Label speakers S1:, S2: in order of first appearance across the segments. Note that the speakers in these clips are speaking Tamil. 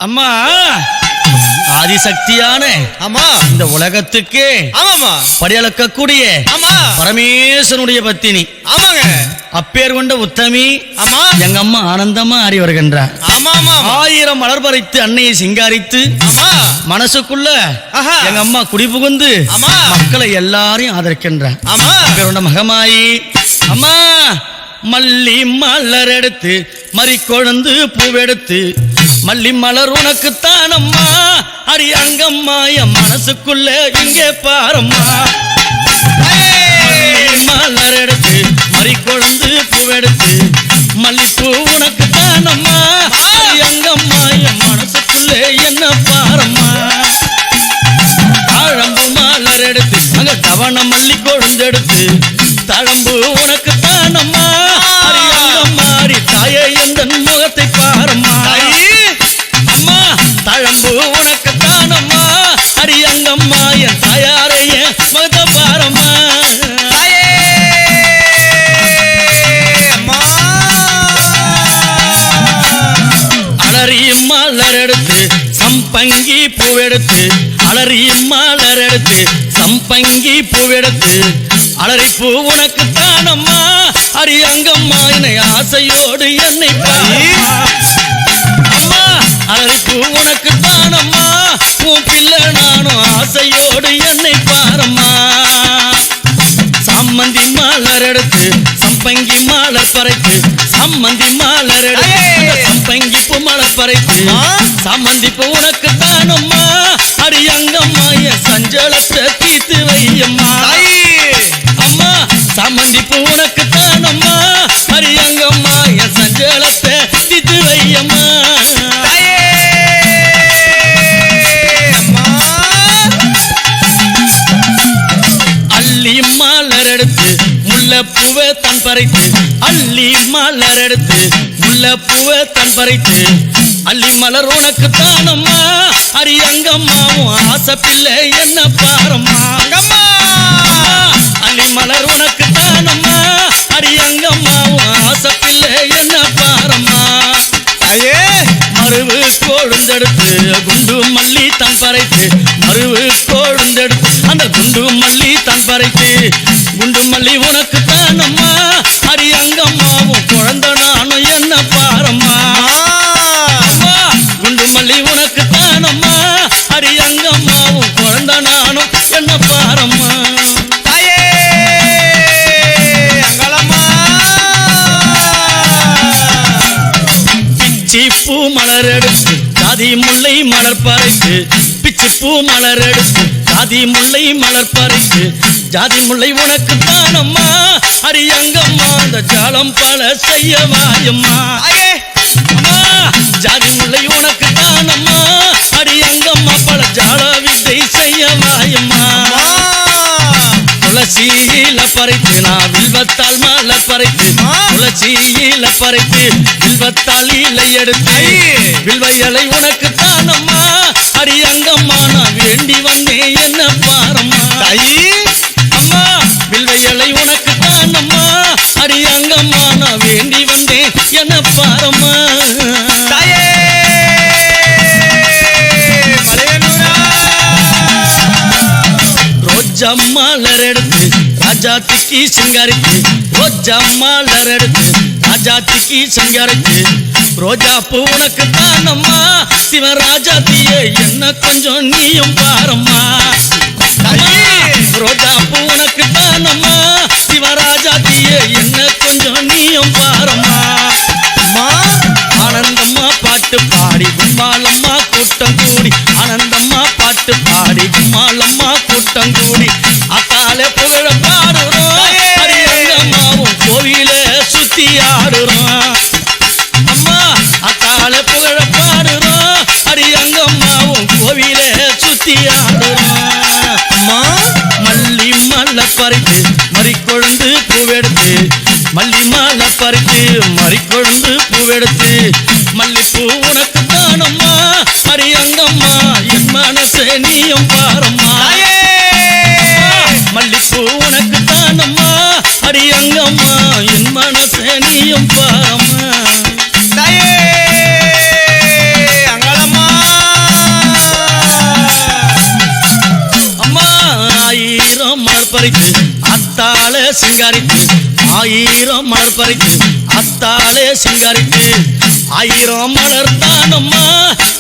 S1: அம்மா ஆதிசக்தியான
S2: ஆமா
S1: இந்த உலகத்துக்கு
S2: ஆமாமா
S1: படியளக்கக்கூடிய
S2: ஆமா
S1: பரமேஸ்வரனுடைய பத்தினி
S2: ஆமாங்க
S1: அப்பேர் கொண்ட உத்தமி
S2: ஆமா
S1: எங்க அம்மா ஆனந்தமா ஆடி வருகின்றார்.
S2: ஆமாமா
S1: 1000 மலர் பறித்து அன்னையை சிங்காரித்து
S2: ஆமா
S1: மனசுக்குள்ள
S2: ஆஹா
S1: எங்க அம்மா குடிபுகுந்து
S2: ஆமா
S1: மக்களை எல்லாரையும் ஆதரிக்கின்றார்.
S2: ஆமா
S1: அப்பேர் கொண்ட மகமாயி அம்மா மல்லி மலர் எடுத்து மறி கொழுந்து பூவெடுத்து மல்லி மலர் உனக்குத்தான் அம்மா அடி அங்கம்மா என் மனசுக்குள்ள இங்கே பாரம்மா. மலர் எடுத்து மறி கொழுந்து பூவெடுத்து மல்லிப்பூ உனக்குத்தான் அம்மா அடி அங்கம்மா என் மனசுக்குள்ள என்ன பாரம்மா. தாழம்பு மலர் எடுத்து அங்க தவண மல்லி கொழுந்தெடுத்து தழம்பு உனக்குத்தான் அம்மா அடி அங்கம்மா அடி தாயே எந்த முகத்தை பாரம்மா. அம்மா தழம்பு உனக்குத்தான் அம்மா அடி அங்கம்மா என் தாயாரைய முகத்தை பாரம்மா. அலறி மலர் எடுத்து சம்பங்கி பூவெடுத்து அலறி மலர் எடுத்து சம்பங்கி பூவெடுத்து அலறி பூ உனக்குத்தான் அம்மா அடி அங்கம்மா என்னை ஆசையோடு என்னை அம்மா அலறி பூ உனக்குத்தான் அம்மா உன் பிள்ளை நானும் ஆசையோடு என்னை பாரம்மா. சாமந்தி மலர் எடுத்து சம்பங்கி மலர் பறைத்து சாமந்தி மலர் எடுத்து சம்பங்கி பூ மலர் பறைத்து சாமந்தி பூ உனக்குத்தான் அம்மா அடி அங்கம்மா என் சஞ்சலத்தை தீர்த்து வையம்மா. அம்மா சாமந்தி பூ உனக்குத்தான் அம்மா அடி அங்கம்மா என் சஞ்சலத்தை தீர்த்து வையம்மா. அள்ளி மலர் எடுத்து முல்லைப்பூவை தன் பறித்து அள்ளி மலர் எடுத்து முல்லைப்பூவை தன் பறித்து அள்ளி மலர் உனக்குத்தான் அம்மா அடி அங்கம்மாவும் ஆசை பிள்ளை என்ன பாரம்மா. அள்ளி மலர் உனக்குத்தான் அம்மா அடி அங்கம்மாவும் ஆசை பிள்ளை என்ன பாரம்மா. மருவு கொழுந்தெடுத்து குண்டு மல்லி தன் பறைத்து மருவு கொழுந்தெடுத்து அந்த குண்டு மல்லி தன் பறைத்து குண்டு மல்லி உனக்குத்தான் அம்மா அடி அங்கம்மாவும் குழந்தை நானும் என்ன பாரம்மா. குண்டு மல்லி உனக்குத்தான் அம்மா அடி அங்கம்மாவும் குழந்தை நானும் என்ன பாரம்மா. பூ மலர் எடுத்து ஜாதி முல்லை மலர் பறித்து பிச்சி பூ மலர் எடுத்து ஜாதி முல்லை மலர் பறித்து ஜாதி முல்லை உனக்குத்தான் அம்மா அடி அங்கம்மா அந்த ஜாலம் பல செய்ய வாயம்மா. அம்மா ஜாதி முல்லை உனக்குத்தான் அம்மா அடி அங்கம்மா பல ஜால வித்தை செய்ய வாயம்மா. துளசியில பறித்து நான் வில்வத்தால் மலர் பறித்து துளசியில பறித்து வில்வத்தால் இலை எடுத்து வில்வ இலை உனக்குத்தான் அம்மா அடி அங்கம்மா நான் வேண்டி வந்தேன் என்ன பாரம்மா. அம்மா வில்வ இலை உனக்குத்தான் அம்மா அடி அங்கம்மா நான் வேண்டி வந்தேன் என்ன பாரம்மா. ரோஜா மலர் எடுத்து ராஜாத்திக்கு சிங்காரித்து ரோஜா மலர் எடுத்து ராஜாத்திக்கு சிங்காரித்து ரோஜா பூ உனக்குத்தான் அம்மா சிவராஜாத்தியே என்ன கொஞ்சம் நீயும் பாரம்மா. ரோஜா பூ உனக்குத்தான் அம்மா சிவராஜாத்தியே என்ன கொஞ்சம் நீயும் பாரம்மா. ஆனந்தம்மா பாட்டு பாடி கும்மாலம்மா கூட்டம் கூடி ஆனந்தம்மா பாட்டு பாடி கும்மாலம்மா கூட்டம் கூடி அத்தாலே புகழ பாடுறோம் அடி அங்கம்மாவும் கோவில சுத்தி ஆடுறோம். அம்மா அத்தாலே புகழ பாடுறோம் அடி அங்கம்மாவும் கோவில சுத்தி ஆடுறோம். அம்மா மல்லி மல்ல பறித்து மறி கொழுந்து பூவெடுத்து மல்லி மாலை பறித்து மறி கொழுந்து பூவெடுத்து மல்லிப்பூ உனக்குத்தான் அம்மா அடி அங்கம்மா என் மனசே நீயும் பாரம்மா. மல்லிப்பூ உனக்குத்தான் அம்மா அடி அங்கம்மா என் மனசே நீயும் பாரம்மா.
S2: அங்கலம்மா
S1: பறித்து அத்தாளே சிங்காரித்து 1000 மலர் பறித்து அத்தாளே சிங்காரித்து 1000 மலர் தானம்மா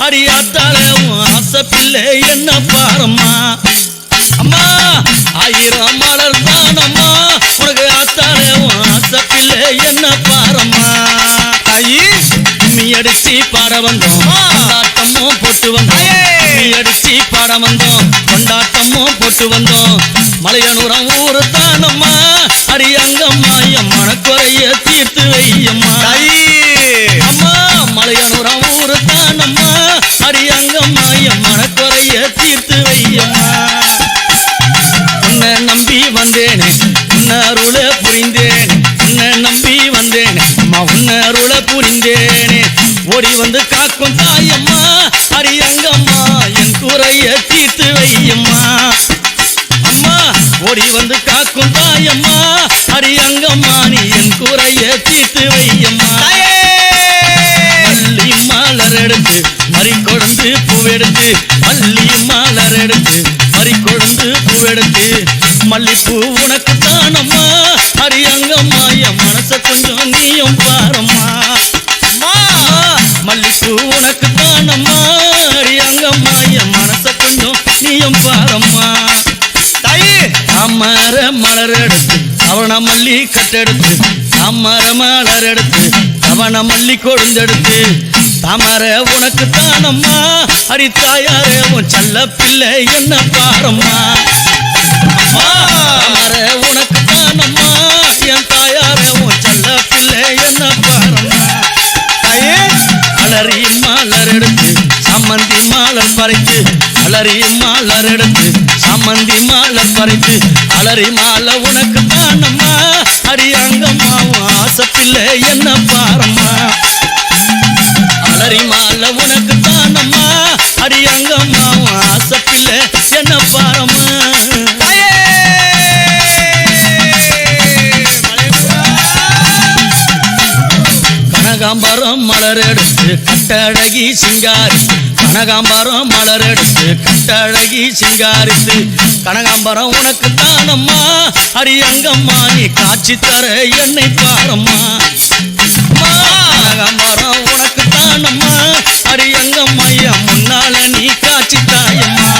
S1: அடி அத்தாளே ஆசை பிள்ளை என்ன பாரம்மா அம்மா 1000 மலர் தானம்மா உனக்கு அத்தாளே ஆசை பிள்ளை என்ன பாரம்மா
S2: தாயி
S1: கும்மி அடிச்சு பாட வந்தோம் கொண்டாட்டமும் போட்டு வந்தோம் கும்மி அடிச்சு பாட வந்தோம் கொண்டாட்டமும் போட்டு வந்தோம் மலையனூரம் ஊரு தானம்மா அடி அங்கம்மா என் மனக்குறைய தீர்த்து வையம்மா
S2: தாயி
S1: அம்மா மலையனூரம் ஊரு தானம்மா அடி அங்கம்மா என் மனக்குறைய தீர்த்து வையம்மா உன்னை நம்பி வந்தேனே உன்னை அருள புரிந்தேனே உன்னை நம்பி வந்தேனே அம்மா உன்னை அருள புரிந்தேனே ஓடி வந்து காக்கும் தாயம்மா அடி அங்கம்மா என் குறைய தீர்த்து வையம்மா அம்மா ஓடி வந்து காக்கும் தாயம்மா அடி அங்கம்மா நீ என் குறைய தீர்த்து வையம்மா மல்லி மலர் எடுத்து மறி கொழுந்து பூவெடுத்து மல்லி மலர் எடுத்து மறி கொழுந்து பூவெடுத்து மல்லிப்பூ உனக்கு தானம்மா அடி அங்கம்மா என் மனச கொஞ்சம் நீயும் பாரம்மா மல்லிப்பூ உனக்கு தானம்மா அடி அங்கம்மா என் மனச கொஞ்சம் நீயும் பாரம்மா
S2: தாயி
S1: தாமர மலர் எடுத்து அவன மல்லி கட்டெடுத்து தாமர மலர் எடுத்து அவன மல்லி கொழுந்தெடுத்து தாமர உனக்கு தானம்மா அடி தாயாரே உன் செல்ல பிள்ளை என்ன பாரம்மா தாமர உனக்கு தானம்மா என் தாயாரே உன் செல்ல பிள்ளை என்ன பாரம்மா
S2: தாயி
S1: அலறி மலர் எடுத்து சம்மந்தி மலர் பறித்து அலறி மலர் எடுத்து சம்மந்தி மலர் பறித்து அலறி மாலை உனக்கு தானம்மா அடி அங்கம்மா ஆசை பிள்ளை என்ன பாரம்மா அலறி மாலை உனக்கு தானம்மா அடி அங்கம்மா ஆசை பிள்ளை என்ன பாரம்மா கனகாம்பரம் மலர் எடுத்து கட்டழகி சிங்காரித்து கனகாம்பரம் மலர் எடுத்து கட்டழகி சிங்காரித்து கனகாம்பரம் உனக்கு தானம்மா அடி அங்கம்மா நீ காட்சி தர என்னை பாரம்மா கனகாம்பரம் உனக்கு தானம்மா அடி அங்கம்மா என் முன்னால நீ காட்சி தாயம்மா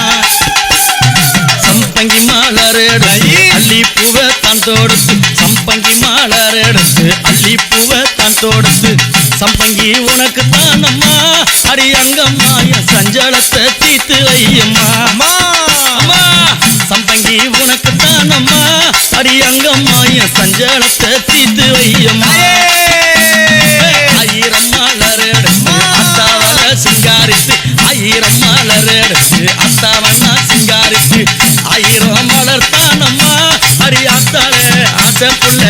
S1: சம்பங்கி மலர் எடுத்து அள்ளி பூவை தான் தொடுத்து சம்பங்கி மலர் எடுத்து அள்ளி பூவை தான் தொடுத்து சம்பங்கி உனக்கு தானம்மா அடி அங்கம்மா என் சஞ்சலத்தை தீர்த்து வையம்மா அம்மா சம்பங்கி உனக்கு தானம்மா அடி அங்கம்மா என் சஞ்சலத்தை தீர்த்து வையம்மா 1000 மலர் எடுத்து அத்தாவன சிங்காரித்து 1000 மலர் எடுத்து அத்தாவன சிங்காரித்து 1000 மலர் தானம்மா அடி அத்தாளே ஆசை புள்ள